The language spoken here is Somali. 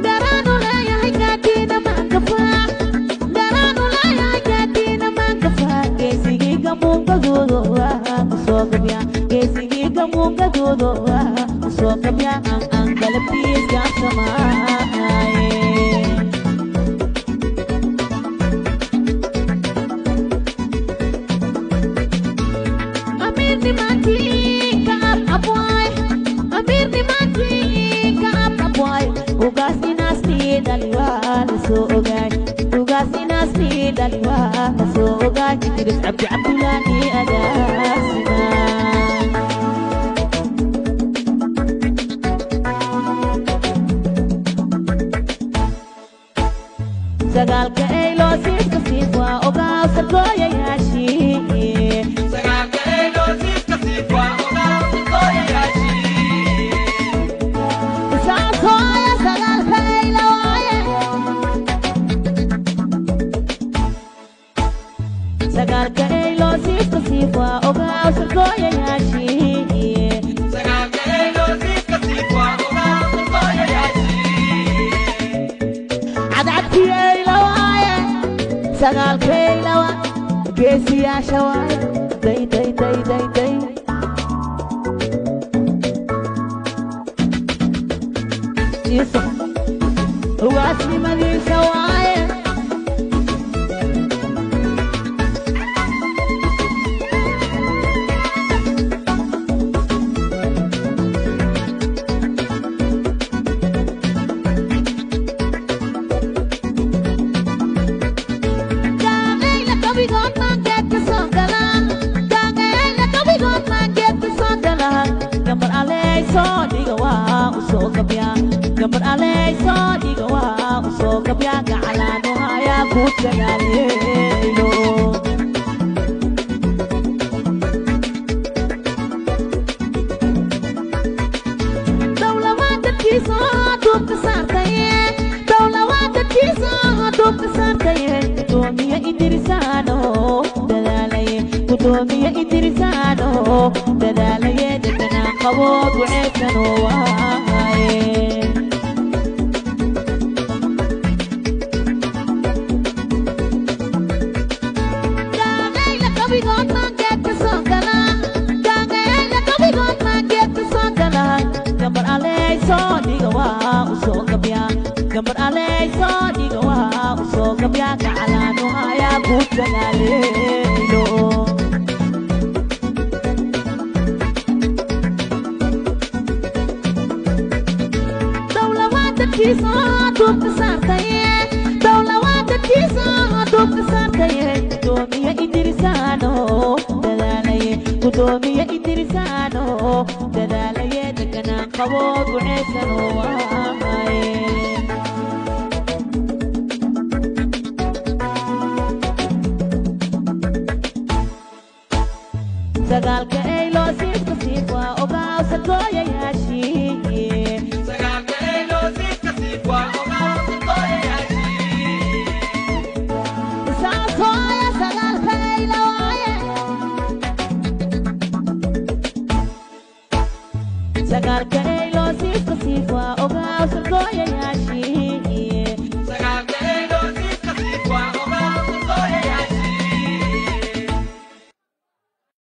Darano la ya katina mangfa, darano la ya katina mangfa. Kesigi kamunga dodo sokabya, kesigi kamunga dodo sokabya ang galapis ya sama. Amir ni mati kaap apoy, Amir ni mati kaap apoy. Ugas dinasti daliwa so ogay, ugas dinasti daliwa so ogay. Idris Abdi Abdullah ni adasina. Sagal ka elo sis kasifwa ogaw sa goya yashi. Sagal ka elo sis kasifwa ogaw sa goya yashi. Sa goya sagal ka elo aye. Sagal ka elo sis kasifwa ogaw sa goya yashi. Sagal ka elo sis kasifwa ogaw sa goya yashi. Adati elo aye. Sagal ka elo kesi ya shawai day day day day day. Yusuf ugasni mali shawai. Gambar alay so diga wa uso kabya gaalano haya kutganalelo. Dawlawada kiso dub kasartaye, dawlawada kiso dub kasartaye. Kutomiya Idrisano dadalaye, kutomiya Idrisano dadalaye. Dadana qabo duceysano waaye. Gambar alay so diga wa uso kabya, gambar alay so diga wa uso kabya gaalano haya kutganalelo. Dawlawada kiso dub kasartaye, dawlawada kiso dub kasartaye. Kutomiya Idrisano dadalaye, kutomiya Idrisano dadalaye. Dagana qabo duceysano waaye. Sagal ka elo sis kasifwa ogaw sa goya yashi. Sagal ka elo sis kasifwa ogaw sa goya yashi. Sa goya sagal ka elo aye. Sagal ka elo sis kasifwa ogaw sa goya yashi.